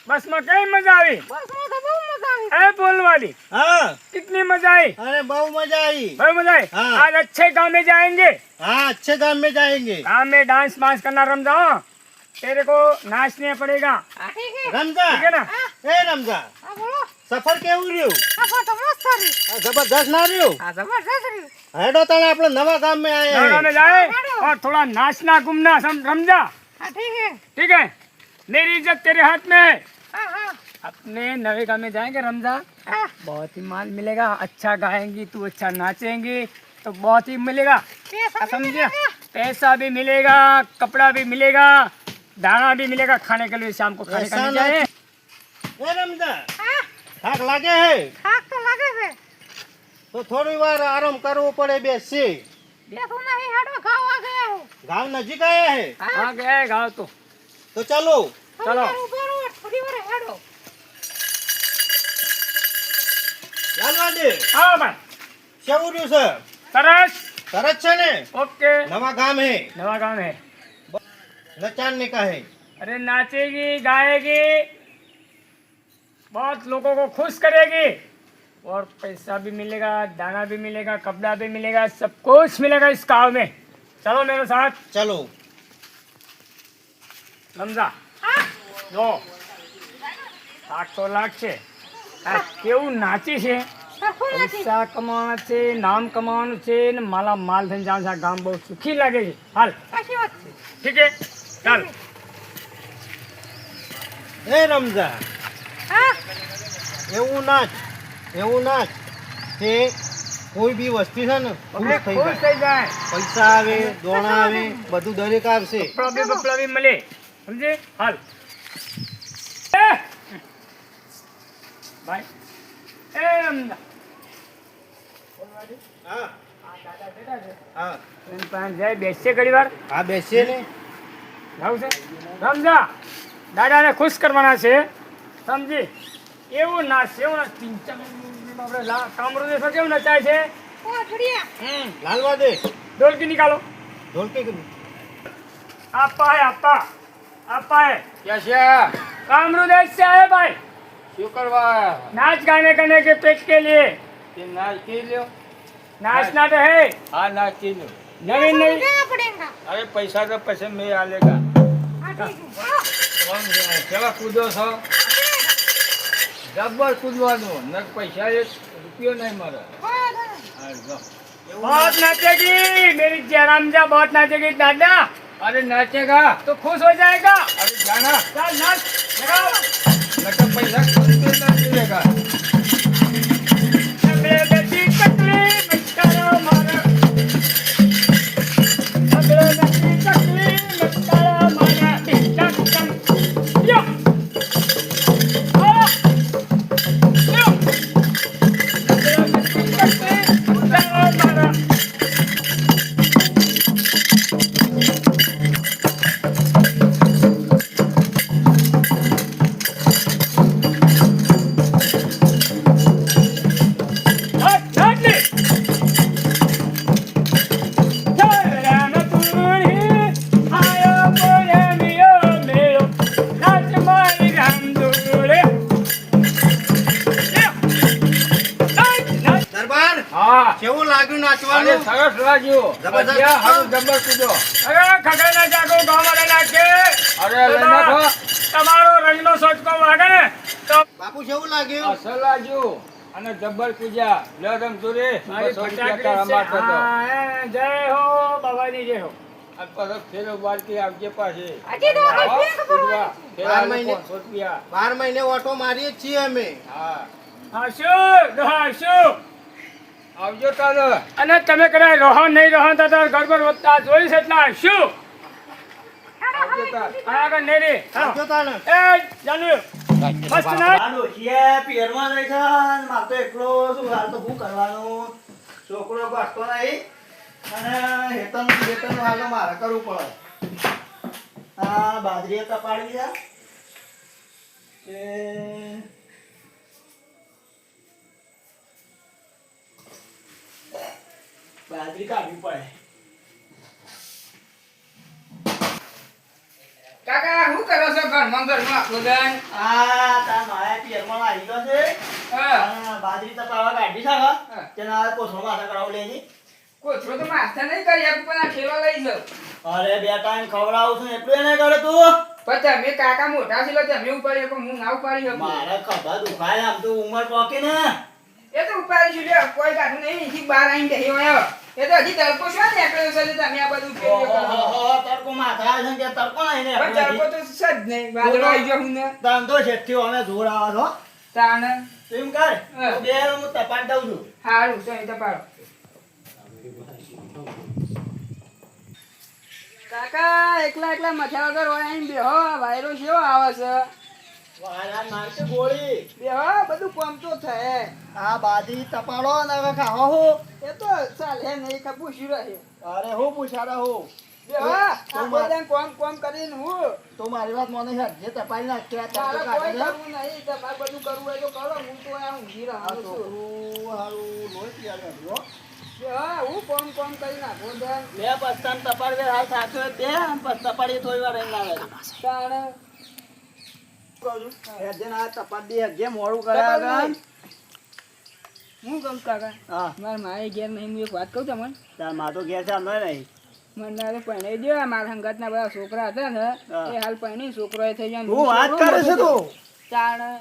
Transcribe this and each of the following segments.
बस में कई मजा आई। बस में तो बहुत मजा आई। ए बोलवाली, हाँ कितनी मजा आई। अरे बहुत मजा आई। बहुत मजा आई। हाँ। आज अच्छे गांव में जाएंगे। हाँ अच्छे काम में जाएंगे। गांव में डांस वांस करना रमजान, तेरे को नाचने पड़ेगा। ठीक है। रमजा ठीक है ना। ए रमजा हाँ बोलो। सफर केવું રહ્યું? सफर तो मस्त रही। जबरदस्त ना રહ્યું? हाँ जबरदस्त रही। हेडो ताने આપણે નવા ગામ में आए गाँव हैं। में जाए और थोड़ा नाचना घूमना रमजा। हाँ ठीक है। ठीक है, मेरी इज्जत तेरे हाथ में है। हाँ हाँ अपने नवे गांव में जाएंगे रमजा, हाँ। बहुत ही माल मिलेगा। अच्छा गाएंगी तू, अच्छा नाचेंगी तो बहुत ही मिलेगा। पैसा भी समझे? मिलेगा। पैसा भी मिलेगा, कपड़ा भी मिलेगा, दाना भी मिलेगा खाने के लिए। शाम को खाने का ऐसा नहीं जाए। ए रमजा हाँ થાક લાગે है થાક तो लगे है। तो थोड़ी વાર આરામ કરવો પડે બેસી। देखो नहीं हेडो गाँव आ गया है। ગામ નજીક આયા है हाँ गए गाँव तो चलो। चलो। थोड़ी बार हेडो। લાલવા દે हाँ भाई, કેવું રહ્યું છે? सरस। સરસ છે ને? ओके, નવા ગામ है नवा गाँव है। નચાણને કહે। अरे नाचेगी गाएगी, बहुत लोगों को खुश करेगी और पैसा भी मिलेगा, दाना भी मिलेगा, कपड़ा भी मिलेगा, सब कुछ मिलेगा इस गाँव में। चलो मेरे साथ। चलो। रमजा જો લાખ તો લાખ છે, આ કેવું નાચી છે। પૈસા કમાવાના છે, નામ કમાવાનું છે ને માલા માલ થઈને જાણ છે। આ ગામ બહુ સુખી લાગે છે। હાલ अच्छी बात है। ઠીક છે, ચાલ। એ રમજા हाँ એવું નાચ કે કોઈ બી વસ્તુ છે ને ખુશ થઈ ખુશ જાય। થઈ જાય, પૈસા આવે, દોણા આવે, બધું દરેક આવશે। બપલા બી મળે, સમજે? હાલ એ ભાઈ, એ રમજા હા આ દાદા બેઠા છે, હા એની પાસે જાય બેસીએ ઘડી વાર। હા બેસીએ ને। જાવ છે રમજા, દાદાને ખુશ કરવાના છે, સમજી? એવું નાચ, એવું નાચ, આપણે કામરો દેશો કેવું નચાય છે। बहुत बढ़िया। લાલવા દે ઢોલકી નિકાલો। ઢોલકી। आपा है, आपा आपा है। कैसे कामरू देश से आए भाई, क्यों करवा नाच गाने करने के पेट के लिए। नाच की लो। नाचना तो है, हाँ नाच की लो। नवीन नहीं। देना पड़ेगा। अरे पैसा तो पैसे में आ लेगा। हाँ ठीक है। केवा कूदो છો જબર કૂદવાનું ન પૈસા એક રૂપિયો નહીં મારે। હા, જો. बहुत नाचेगी मेरी जयरामजा, बहुत नाचेगी दादा। अरे नाचेगा तो खुश हो जाएगा। अरे जाना चल नाच लगाओ। न तो पैसा खुद के ना मिलेगा। अबे बेटी तकलीफ मत करो मारा, अबे बेटी तकलीफ मत करो मारा। टिक टक यो यो, अबे बेटी तकलीफ मत करो मारा। દરબાર हाँ કેવું લાગ્યું अरे નાચવાનું? सरस લાગ્યું। જબરદસ્ત बढ़िया, હતો। હારું જબર કૂદો। અરે ખગડના જાગો ગામવાળા નાખે। અરે લઈ નાખો। તમારો રંગનો સોચકો વાગે ને તો બાપુ કેવું લાગ્યું? અસલ લાગ્યું અને જબર પૂજા લે રમ તુરે મારી 200 રૂપિયા ફટાકડી તારા છે। માટે તો હા, જય હો બાબાજી, જય હો। આ પરત ફેરો બારથી આવજે પાસે। अजी तो આવો, अजी खबर પૂજવા। हुई। ફેરા 12 મહિને। 500 રૂપિયા। 12 મહિને ઓટો મારીએ જ છીએ અમે। હા હાશું આવજો તારે। અને તમે કદાચ રહો નહીં રહો તો તાર ગડબડ વધતા જોઈ છે એટલે હાશું આવજો તાર। આગળ નહીં રે। આવજો તાને। એ જાનુ મસ્ત નાચ। હાલો છીએ પિયરમાં રહી છે ને મારે તો એકલો શું હાલ તો શું કરવાનું છોકરો વાંચતો નહીં અને હેતનનું હાલ તો મારે કરવું પડે આ બાજરી કપાડી છે તે બાજરી કાઢવી પડે. કાકા શું કરો છો ઘરમાં આખો દાન? આ તાર માયા પિયરમાં આવી ગયો છે. હા. અને બાજરી તપાવા કાઢી છે હવે. હા. તેના કોથળો માથે કરાવું લેજે. કોથળો તો માથે નહીં કરી આપું પણ આ ઠેલો લઈ જાઉં. અરે બે ટાઈમ ખવડાવું છું ને એટલું એને કરે તું. પણ તમે કાકા મોટા છો એટલે તમે ઉપાડી શકો હું ના ઉપાડી શકું. મારે ખભા દુખાય આમ તો ઉંમર પોકી ને. એ તો ઉપાડી છું લ્યો, કોઈ કાઢું નહીં અહીંથી બહાર આવીને બેસી વળ્યો. એ તો હજી તડકો શું નીકળ્યો છે એટલે તમે આ બધું પેલું કરો. ઓહો, તડકો માથે આવે છે ને કે તડકો નહીં ને પણ તડકો તો છે જ નહીં, વાદળો આવી ગયો હું ને. તમ તો શેઠથી અમે જોર આવે છો. તાણ તું એમ કર હા. તું બે હું તપાસ દઉં છું. હારું તો અહીં તો પાડો. કાકા એકલા એકલા મથા વગર વળાઈને બેહો, વાયરો કેવો આવે છે. વાયરા મારશે ગોળી. બેહો, બધું કોમ તો થાય. આ બાજરી તપાડો ને હવે ખાવા હું. એ તો ચાલે નહીં પૂછ્યું રહે. અરે હું પૂછાડા હું. બેહો, આ બધાને કોમ કરીને હું તો મારી વાત મને છે જે તપાડી નાખે આ તડકો મારે કાઢે કોઈ છે. કરવું નહીં, તમારે બધું કરવું હોય તો કરો, હું તો આ ઊંઘી આ રહ્યો છું. છોકરું હારું લોહી પીવા ગયો. બેહો, હું કોમ કરી નાખો બેન. બે પસ્તાન તપાડ બે હાલ સાચો બે પછી તપાડી થોડી વાર રહીને આવે. તાણે હેજે ના તપાડ દે હેજે મોડું કરે આગળ. હું કહું કાકા, હા મારા માએ ઘેર નહીં, હું એક વાત કહું તમને. તાર માં તો ઘેર છે અંદર નહીં. મને પરણાઈ દો, મારા સંગાતના બધા છોકરા હતા ને હા. એ હાલ પરણી છોકરો થઈ જાય. તું વાત કરે છે તું. તાણે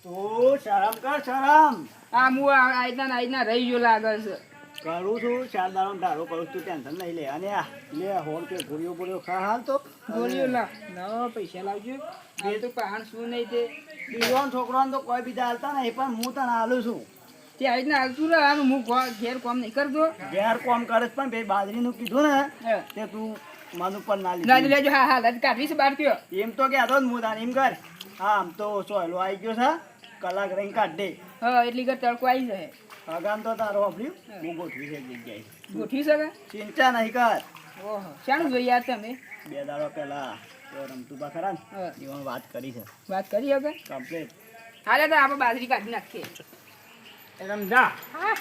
તું શરમ કર શરમ. આ હું આઈના રહી ગયો લાગે છે. કરું છું ચાર દાડો ધારો કરું તું ટેન્શન નહીં લે. અને આ લે હોળ કે ગોળીઓ ખા હાલ તો ગોળીઓ લાવ પૈસા લાવજો. એ તો પહાણ શું નહીં તે બીજો છોકરાને તો કોઈ બીજા હાલતા નહીં પણ હું તને હાલું છું. તે આવીને હાલતું રહે. હું ઘેર કોમ નહીં કરતો. ઘેર કોમ કરે છે પણ ભાઈ બાજરીનું કીધું ને હા. તે તું મન ઉપર ના ના લીધું. લેજો. હા હા કાઢવી છે બાર કયો. એમ તો કહેતો જ હું તાને એમ કર. હા આમ તો સોયલો આવી ગયો છે કલાક રહીને કાઢ દે. હા એટલી ઘર તડકો આવી જાય. અગામ તો તારો વાપર્યું હું ગોઠવી છે એક જગ્યાએ. ગોઠવી શકે. ચિંતા નહીં કર. ઓહો શાનું જોઈએ યાર તમે. બે દાડો પહેલા તો રમતુબા ખરા ને હા. એમાં વાત કરી છે વાત કરી હવે. કમ્પ્લીટ. હાલે તો આપણે બાજરી કાઢી નાખીએ. એ રમજા હા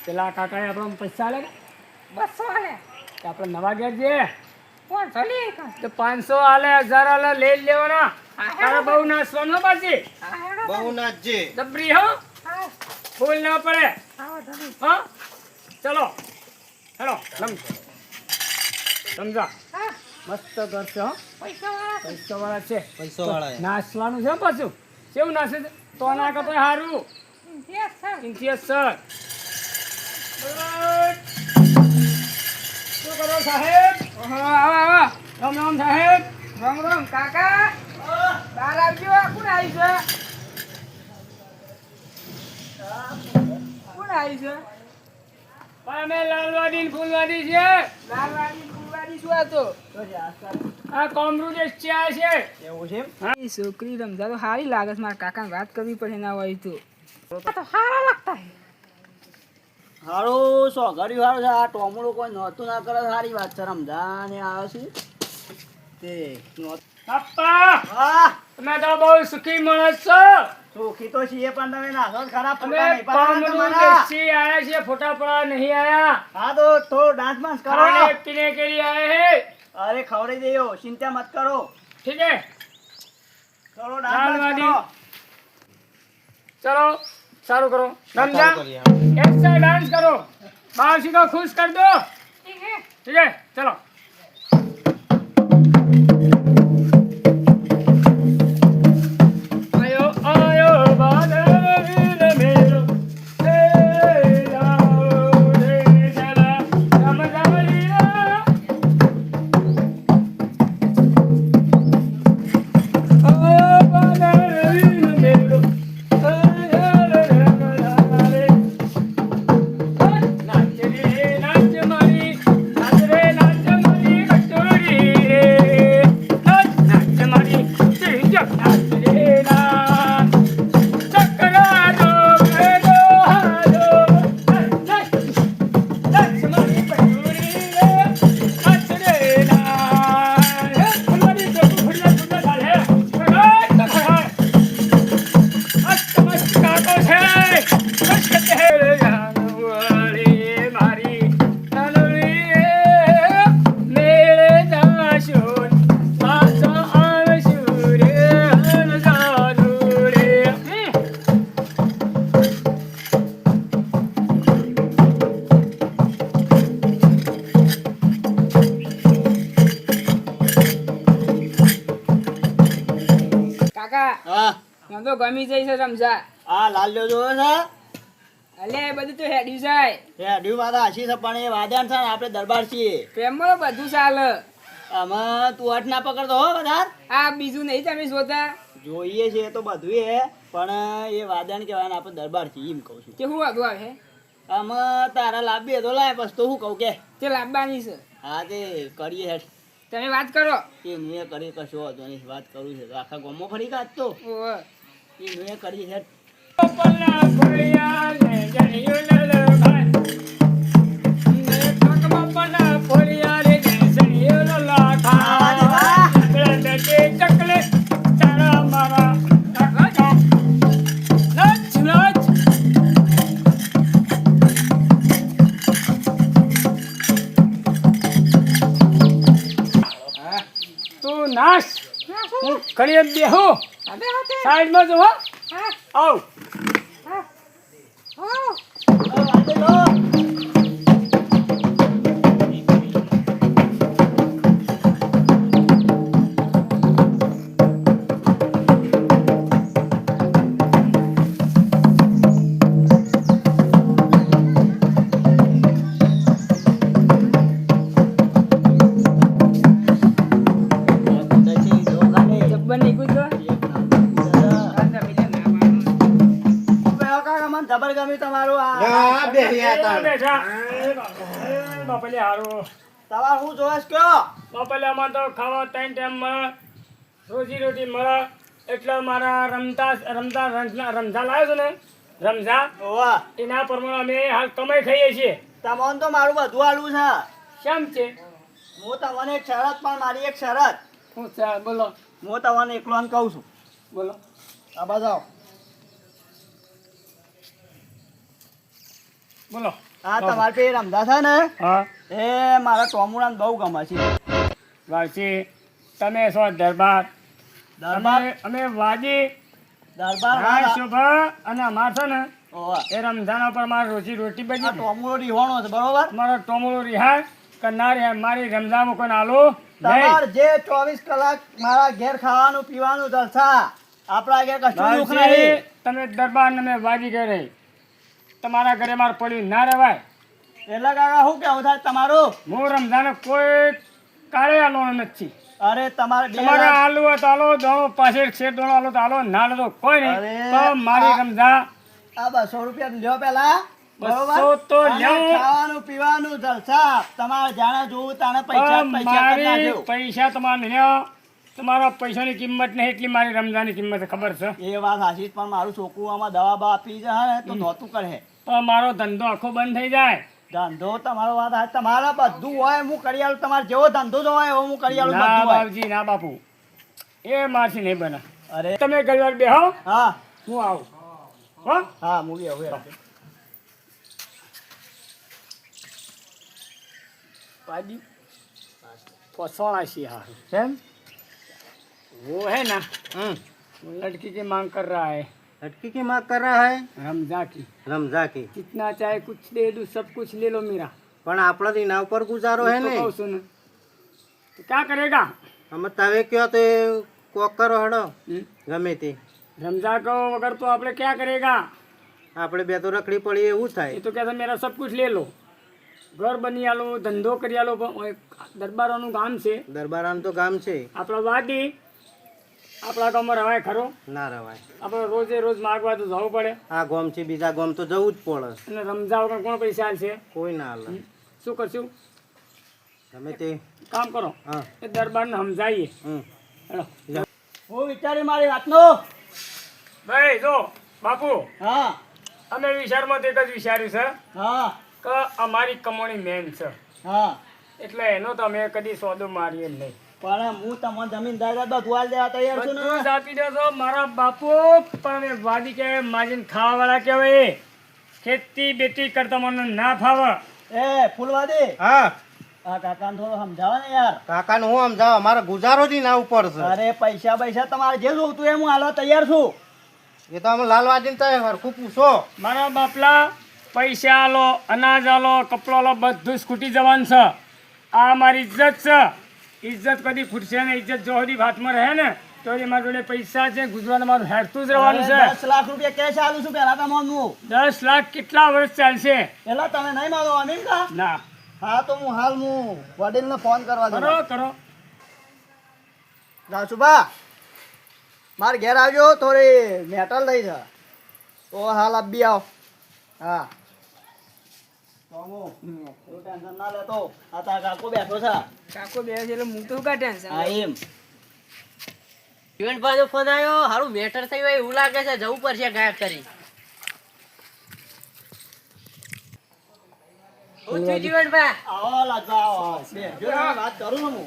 પેલા કાકાએ આપણને પૈસા આલે 200 આલે કે આપણે નવા ઘેર જઈએ 500 લે કા તો 500 આલે 1000 આલે લઈ જ લેવાના. તારે બહુ નાસવાનું પાછી આ હેડો બહુ નાચજે. દબરી હો હા ફૂલ ના પડે. આવો તમે હા ચલો હેલો સમજા હા મસ્ત ઘર છે હો પૈસા વાળા પૈસા વાળા છે. પૈસો વાળા નાસવાનું છે પાછું કેવું નાસે છે તો ના કપાય સારું યસ સર ઇન્ટિયસ સર. શું કરો સાહેબ? ઓહો આવો આવો. રામ રામ સાહેબ. રામ રામ કાકા. બહાર આવજો. કોણ આવી છે? કોણ આવી છે? અમે લાલવાડી ને ફૂલવાડી છે. લાલવાડી ફૂલવાડી શું હતો? આ કોમરુદેશ ચા છે. એવું છે એમ? એ છોકરી રમજા તો સારી લાગે છે. મારા કાકાને વાત કરવી પડે ના હોય તો. આ તો સારા લાગતા હે હારું સોગડ્યું હારું છે આ ટોમડું કોઈ નહોતું ના કરે સારી વાત છે રમજાને આવે છે તે પપ્પા હા તમે તો બહુ સુખી માણસ છો. સુખી તો છીએ પણ તમે નાખો જ ખરાબ અમે ફોટા નહીં પાડવાના તમારા. કોમરુદેશથી આયા છીએ ફોટા પડવા નહીં આયા. હા તો થોડો ડાન્સ બાન્સ કરો. खाने पीने के लिए आए हैं. અરે ખવડાવી દેયો ચિંતા મત કરો. ठीक है થોડો ડાન્સ બાન્સ લાલવાડી. કરો. चलो चालू करो समझा. ચાલુ કરીએ, હા. ऐसा डांस करो बासी को खुश कर दो. ઠીક હે ठीक है चलो. आयो आयो बादल वीर मेरो हे लाओ रे चला जम जम लीला. आयो बादल वीर मेरो हे लाओ रे नाच रे नाच मारी नाच रे नाच મને તો ગમી જાય છે રમઝા. આ લાલ્યો જોયો છે અલે એ બધું તો હેડ્યું જાય. એ અઢી વાત હાચી છે પણ એ વાદ્યાન છે ને આપણે દરબાર છીએ પ્રેમમાં બધું ચાલે. આમાં તું અટ ના પકડતો હો બધા આ બીજું નહીં તમે જોતા જોઈએ છે તો બધું એ પણ એ વાદણ કહેવાય ને આપણે દરબાર છીએ એમ કહું છું કે હું આગળ આવે આમાં તારા લાંબી તો લાય પછી તો શું કહું કે તે લાવવાની છે. હા તે કરીએ હેઠ તમે વાત કરો. એ નુએ કરી કશો વાંધો નહીં વાત કરું છે તો આખા ગામમાં ફરી કાઢ તો ઓવે. એ નુએ કરીએ હેઠ પલ્લા ફળિયા લે જણિયું લલ ભાઈ. ને કાકમાં પલ્લા ફળિયા લે જણિયું લલ ખા. ચકલે બેટે ચકલે તારા મારા નચ નચ. તું નાચ. હા, શું? હું ઘડીએ બેહું અબે હોતે. સાઈડમાં જો હો. હા, આવ હા. ઓ, જબ્બર નીકળું છો. જબર ગમ્યું તમારું હા, બેહ્યા તા. બેઠા. બાપલે હારું. તમારે શું જોશ કયો બાપલે અમારે તો ખાવા ત્રણ ટાઈમ મળે, રોજી રોટી મળે, એટલે મારા રમઝા લાવ્યો છે ને રમઝા ઓવા એના પ્રમાણે અમે હાલ કમાઈ ખાઈએ છીએ. તમને તો મારું બધું આલું છે કેમ છે? હું તમને એક શરત પણ મારી એક શરત હું છે બોલો હું તમને એકલો ને કહું છું બોલો. આ બજાવ બોલો. આ તમારે પે રમતા છે ને હા એ મારા ટોમુરાને બહુ ગમે છે વાલસી તમે છો દરબાર, દરબાર અમે વાજી દરબાર રાય વાળા. શોભા અને અમાર છે ને ઓવા એ રમઝાન ઉપર મારે રોજી રોટી આ બની. ટોમુરો રીહોણો છે બરોબર મારો ટોમરો રિહાય કે ના રિહાય, મારી રમઝાન કોઈ આલો તમાર જે 24 કલાક મારા ઘેર ખાવાનું પીવાનું જલસા આપણા ઘેર કશું દુઃખ નહીં તમે દરબાર ને મેં વાજી કરે તમારા ઘરે મારે પડ્યું ના રહેવાય. એટલે કાકા શું કેવું થાય તમારું હું રમઝાન કોઈ કાળે આલો નથી. અરે તમારે બે તમારે લાખ- આલુ હોય તો આલો, દોણો પાસે છે દોણો આલો તો આલો, ના આલો તો કોઈ નહીં. અરે, તો મારી રમઝાન આ 200 રૂપિયા લ્યો પેલા 200 તો અને લ્યો. ખાવાનું પીવાનું જલસા તમારે જાણે જોવું તાણે પૈસા જ પૈસા કરી મારી નાખજો. પૈસા તમારે લ્યો. તમારા પૈસાની કિંમત નહીં એટલી મારી રમઝાનની કિંમત ખબર છે. એ વાત હાચી જ, પણ મારું છોકરું આમાં દવા બવા પી જાય ને તો નહોતું કરે તો મારો ધંધો આખો બંધ થઈ જાય. ધંધો તમારો વાત હાચી. તમારા બધું હોય હું કરી આલું તમારે જેવો ધંધો જો હોય એવો હું કરી આલું ના બધું હોય બાપજી ના બાપુ, એ મારથી નહીં બને. અરે તમે ઘણી વાર બેહો, હા હું આવું હો. હા મૂવી હવે પાડી फसौड़ा सी हार કેમ वो है ना, वो लड़की की मांग कर रहा है लड़की की माँ कर रहा है रमजा की. रमजा की जितना चाहे कुछ दे दूं, सब कुछ ले लो मेरा. પણ આપણો તો એના ઉપર ગુજારો હે तो ને कहूं सुन, तो क्या करेगा? અમે તમે કયો તો એ કોક કરો હડો हम्म? ગમે તે रमजा को अगर तो आपने क्या करेगा? આપણે બે તો રખડી પડી એવું ये થાય तो कहता मेरा सब कुछ ले लो, घर बनी आलो, धंधो करी आलो. દરબારોનું ગામ છે દરબારાનું તો ગામ છે આપણા વાડી, આપણા ગામમાં રવાય ખરો. ના રવાય આપણે રોજે રોજ માગવા તો જવું પડે, આ ગામ છે બીજા ગામ તો જવું જ પડે અને રમજા વગર કોણ પૈસા આલશે? કોઈ ના હાલે શું કરશું? ગમે તે કામ કરો, હા એ દરબારને સમજાવીએ. હેલો. હું વિચારી મારી વાતનો ભાઈ જો બાપુ, હા અમે વિચારમાં તો એક જ વિચાર્યું છે હા કે અમારી કમાણી મેન છે, હા એટલે એનો તો અમે કદી સોદો મારીએ જ નહીં. પણ હું તમને જમીન દાદા બધું આલ દેવા તૈયાર છું ને બધું જ આપી દેશો મારા બાપુ, પણ અમે વાદી કહેવાય, માજીને ખાવાવાળા કહેવાય. ખેતી બેતી કરતા મને ના ફાવે. એ ફૂલવાદી હા આ કાકાને થોડો સમજાવો ને યાર કાકાને હું સમજાવ અમારા ગુજારો જ ના ઉપર છે અરે પૈસા પૈસા તમારે જે જોતું એ હું હાલવા તૈયાર છું એ તો અમે લાલવાજીને તો હરખું પૂછો મારા બાપલા પૈસા આલો, અનાજ આલો, કપડો આલો, બધું જ ખૂટી જવાનું છે. આ મારી ઇજ્જત છે, ઇજ્જત કદી ખૂટશે ને. ઇજ્જત જો સુધી હાથમાં રહે ને તો મારા જોડે પૈસા છે ગુજરાત મારું હેરતું જ રહેવાનું છે 10 લાખ રૂપિયા કેશ આલું છું પહેલા તમને હું 10 લાખ કેટલા વર્ષ ચાલશે પેલા તમે નહીં માનો અમીન કા ના હા તો હું વડીલને ફોન કરવા દઉં કરો રાજુભા મારે ઘેર આવજો થોડી મેટલ થઈ છે તો હાલ આપી આવો હા તો હું ટેન્શન ના લેતો આ તારા કાકો બેઠો છે કાકો બે છે એટલે હું તો કા ટેન્શન હા એમ જીવનભાઈનો ફોન આવ્યો હારું મેટર થયું હોય એવું લાગે છે જવું પડશે ગાયબ કરી હું થયું જીવનભાઈ આવો લાજવા આવો બેસજો ને, વાત કરું ને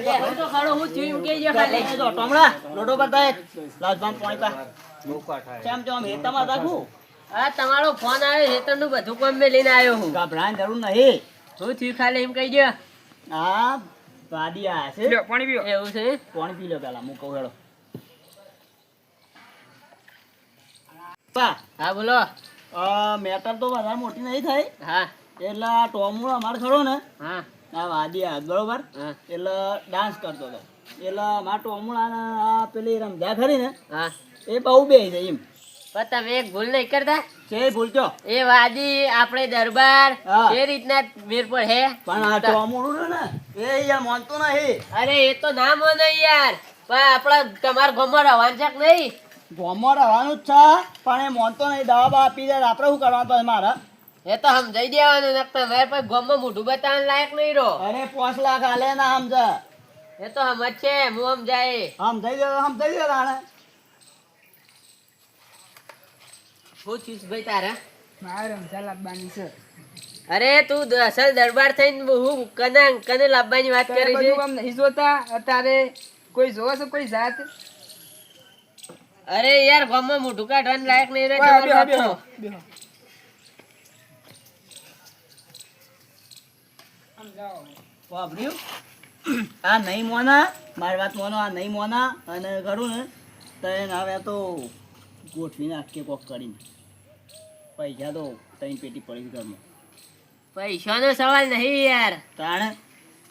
હું હું તો ખરો હું થયું એમ કહેજે ખાલી જો ટોમડા લોટો બતાય લાજવાન પાણી પા કેમ જો આમ હેતામાં રાખું હા તમારો ફોન આવ્યો હેતરનું બધું કામ મેં લઈને આવ્યો હું ગભરાવાની જરૂર નહીં હું થયું ખાલી એમ કહેજે હા વાડી આયા છે લ્યો પાણી પીઓ એવું છે પાણી પી લો પેલા હું કહું હેડો પા હા બોલો મેટર તો વધારે મોટી નહીં થઈ હા એટલે આ ટોમું અમારે ખરો ને હા આ વાડી આ બરોબર હા એટલે ડાન્સ કરતો હતો એટલે મારા ટોમું આ પેલી રમજા ખરી ને હા એ બહુ બે છે એમ પણ તમે એક ભૂલ નહીં કરતા છે ભૂલતો એ વાદી આપણે દરબાર હા. એ રીતના મેર પર હે પણ આ ટોમું ને એ યાર માનતો નહીં અરે એ તો ના મને યાર પણ આપણા તમારા ગામમાં રહેવાનું છે કે નહીં ગોમમાં રહેવાનું જ છે પણ એ માનતો નહીં દવા બવા પી જાય આપણે શું કરવાનું પછી મારે એ તો સમજાઈ દેવાનું ને તમારે પછી ગામમાં મોઢું બતાવવાનું લાયક નહીં રહો અરે 5 લાખ હાલે ના સમજે એ તો સમજ છે હું સમજાય સમજાઈ દે તાણે હું છું ભાઈ તારા મારે રમઝા લાવવાની છે અરે તું અસલ દરબાર થઈને હું કને લાવવાની વાત તારે કરી બધું છે આમ નહીં જોતા અત્યારે કોઈ જોવે છે કોઈ જાત અરે યાર ગામમાં મોઢું કાઢવાનું લાયક નહીં રહે બેહો, તમારો બેહો, હાથનો. બેહો. સમજાવો. વાપર્યું આ નહીં મોના મારી વાત મોનો આ નહીં મોના અને કરું ને તો એને હવે તો ગોઠવી નાખીએ કોક કરીને પૈસા તો 3 પેટી પડી ઘરમાં પૈસાનો સવાલ નહીં યાર તાણે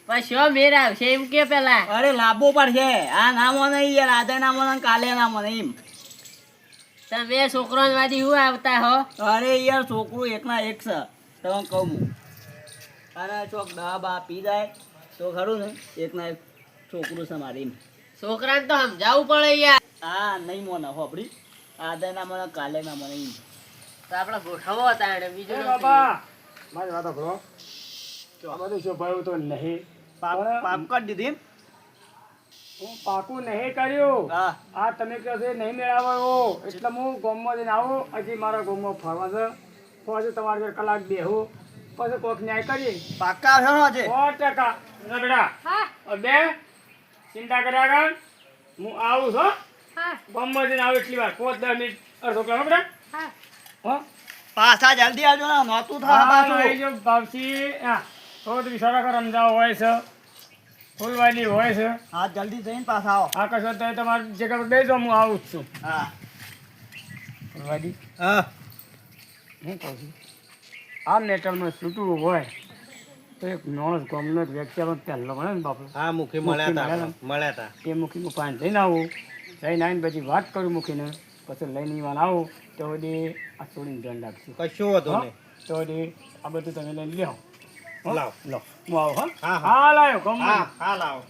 પણ શું મેર આવશે એમ કે પેલા અરે લાભો પડશે આ ના મોને યાર આજે ના મોને કાલે ના મોને એમ તમે છોકરો વાદી હું આવતા હો અરે યાર છોકરું એકના એક છે તમે કહું હું અને ચોક દવા બા પી જાય તો ખરું ને એકના એક છોકરું છે મારે એમ છોકરાને તો સમજાવવું પડે યાર હા નહીં મોને હોપડી આજે ના મોને કાલે ના મોને એમ તો આપણે ગોઠવો તાણે બીજું એ નથી. બાબા મારી વાત સાંભળો આ બધું શોભાયું તો નહીં પાપ પાપ કરી દીધી એમ? હું પાકું નહીં કર્યું હા આ તમે કહો છો એ નહીં મેળવવાનો એટલે હું ગામમાં જઈને આવું હજી મારા ગામમાં ફરવા છે પછી તમારે ઘરે કલાક બેહું પછી કોઈક ન્યાય કરીએ પાક્કા છો ને આજે 100% રગડા બે ચિંતા કર્યા કર હું આવું છું ગામમાં જઈને આવું એટલી વાર 5-10 મિનિટ અડધો કલાક બેટા હો પાછા જલ્દી આવજો ને નહોતું થાય પાછું જો ભાવથી હા થોડું વિચારા કર સમજાવ હોય છે ફૂલવાલી હોય છે હા જલ્દી જઈને પાછા આવો આ કશો તો તમારી જગ્યા પર બેસજો હું આવું જ છું હા ફૂલવાલી હા હું કહું છું આ મેટલમાં છૂટવું હોય તો એક માણસ ગામનો જ વ્યક્તિ આપણે પહેલો મળે ને બાપુ હા મુખી મળ્યા મળ્યા તા, હતા મળ્યા હતા એ મૂકી હું પાણી લઈને આવું જઈને આવીને પછી વાત કરું મૂકીને પછી લઈને ઈવાન આવું તો બધી આ છોડીને ધ્યાન રાખશું કશું વાંધો હો? નહીં તો બધી આ બધું તમે લઈને લ્યો હો? લાવ. લો હું આવું હા હા, હા. હા લાયો ગામમાં હા હા લાવો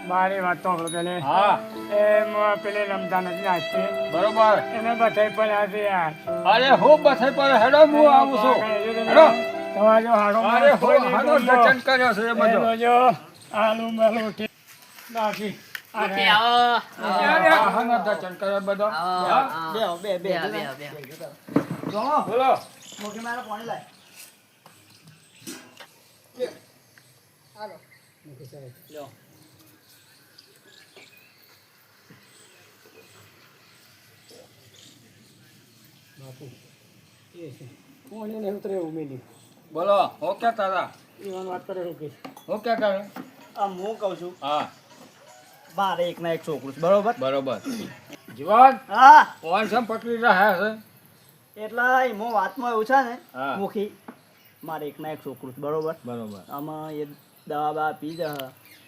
મારી વાત તો પેલે પેલે રમતા નથી નાચતી બરોબર એને બધાય પણ આજે યાર અરે હું બસે પર હેડો હું આવું છું હેડો તમારે જો હાડો અરે હો હાનો દર્શન કર્યો છે એ બધો જો આલુ મેલુ ઠીક નાખી ઓકે, આવો હાનો દર્શન કર્યો બધો આવો, બે બે બેહો, બેહો, બેહો. બોલો મુખી મારે પાણી લાય લ્યો કોણ એને ઉતરે એવું મેલી બોલો હો કે તારા ઈવાન વાત કરે એવું કે હો કે કરે આ હું કહું છું હા મારે એક ના એક છોકરું છે, બરોબર? બરોબર જીવન હા કોણ સમ પકડી રહ્યા છે એટલે એમાં વાતમાં એવું છે ને હા. મુખી, મારે એક ના એક છોકરું છે, બરોબર? બરોબર આમાં એ દવા બવા પી જ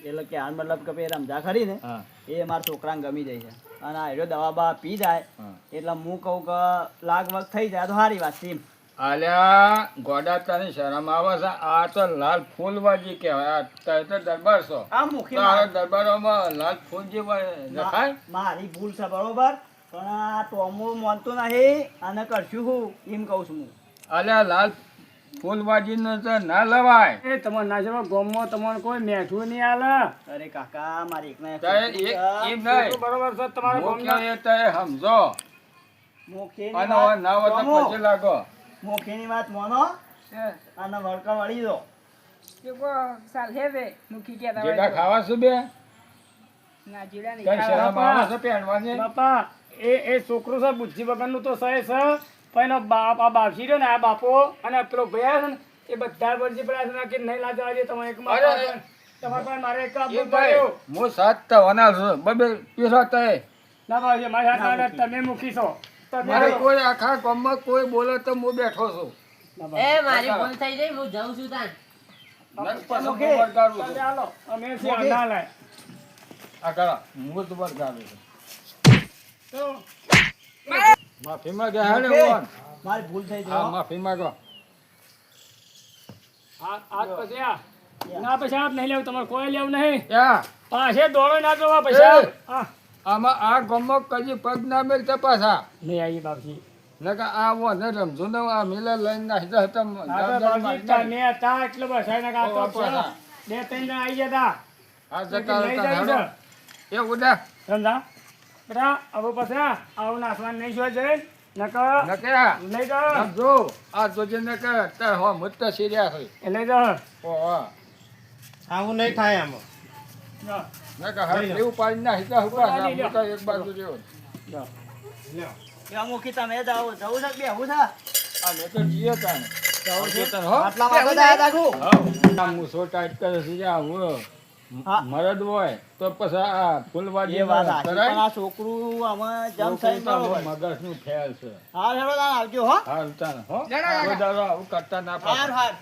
એટલે કે હાલ મતલબ કે પેલી રમઝા ખરી ને હા એ મારા છોકરાને ગમી જાય છે અને આ દવા બવા પી જાય હા. એટલે હું કહું કે લાગ વગ થઈ જાય તો સારી વાત છે એમ. આલ્યા ગોડા તને શરમ આવે છે આ તો લાલ ફૂલવાજી કહેવાય આ તારે તો દરબાર છો આ મુખી તો આ દરબારોમાં લાલ ફૂલ જેવા દેખાય મારી ભૂલ છે, બરોબર? પણ આ ટોમો માનતો નહીં અને કરશું હું એમ કહું છું હું. આલ્યા લાલ ફૂલવાજીને તો ના લવાય એ તમારે ના જવા ગામમાં તમારે કોઈ મેઠું નહીં આલે અરે કાકા મારી એક ના એક તારે છોકરું એમ છે. નહીં બરોબર છે તમારે ગામના એ તારે સમજો મુખીની અને વાત હવે ના હોય તો ટોમો, પછી લાગો મુખીની વાત માનો અને વળકા વળી દો. કે કો સાલ હે બે મુખી કે જેડા ખાવા શું બે ના જીડા નહીં કઈ ખાવા. શરમ આવે છે પહેરવાની બાપા એ છોકરું છે બુદ્ધિ વગરનું તો સહે છે પણ એનો બાપ આ બાપજી રહ્યો ને આ બાપો અને પેલો ભૈયા છે ને એ બધા વરજી પડ્યા છે કે નહીં લાજવા દે તમારે એક અરે, તમારે પણ મારે એક એ આપવું ભાઈ પડ્યું હું સાત તવાના છું બબે પીરો તય ના બાપજી મારી હાથ તમે મૂકી છો તમે મારે કોઈ આખા ગામમાં કોઈ બોલે તો હું બેઠો છું એ મારી ભૂલ થઈ ગઈ, હું જાઉં છું તાન. નથી પસંદ વળગાડું તમે છું. હાલો અમે છીએ અંડા લાય આ કરો હું જ વળગાડું છું તો માફી માંગે હાલે મુખી, ઓન મારી ભૂલ થઈ હા ગઈ. માફી માંગો હાથ પછી આ ના પૈસા આપ નહીં લેવું તમારે કોઈ લેવું નહીં યા પાછે દોડો ના જોવા પૈસા એ! આમાં આ ગામમાં કદી પગ ના મેલતા પાછા નહીં આવી બાપજી નકા આ વોને રમજો ને આ મિલે લઈને નાખી દે તો હા તો બાપજી તમે હતા એટલે બસ આ નકા ઓ, તો પાછા. બે ત્રણ જણા આવી ગયા આ હતા જતા લઈ રહેતા જાય હાલો. એ ઉડા સમજા બેટા હવે પછી આવું નાસવાનું નહીં જોઈ જઈ નકર નકે લઈ જાઓ જો આ જોજે ને કે તાર હો મુત્ત સિરિયા છે એ લઈ જાઓ ઓ આવું નહીં થાય આમાં. જાઓ. નકે હા એવું પાડી નાખી દે હુકા પાડી લ્યો. મુકા એક બાજુ રહ્યો જાઓ. લ્યો. ત્યાં મુખી તમે જાઓ, જવું છે કે બેહવું છે? આ મેં તો જીએ તાને જવું છે? તને હો આટલા વાગે તો આયા રાખું. આ મૂસો ટાઈટ કરે છે જા હું હા. મરદ હોય તો પછી આ ફૂલવાજી એ વાત સાચી. કરાય પણ આ છોકરું આમાં જમ થઈ બરોબર. મગજનું ફેલ છે હાલ હેડો તાન આવજો હો. હાલ તાને હો ના, ના, ના. કોઈ દાડો આવું કરતા ના હાર પાડો. હાર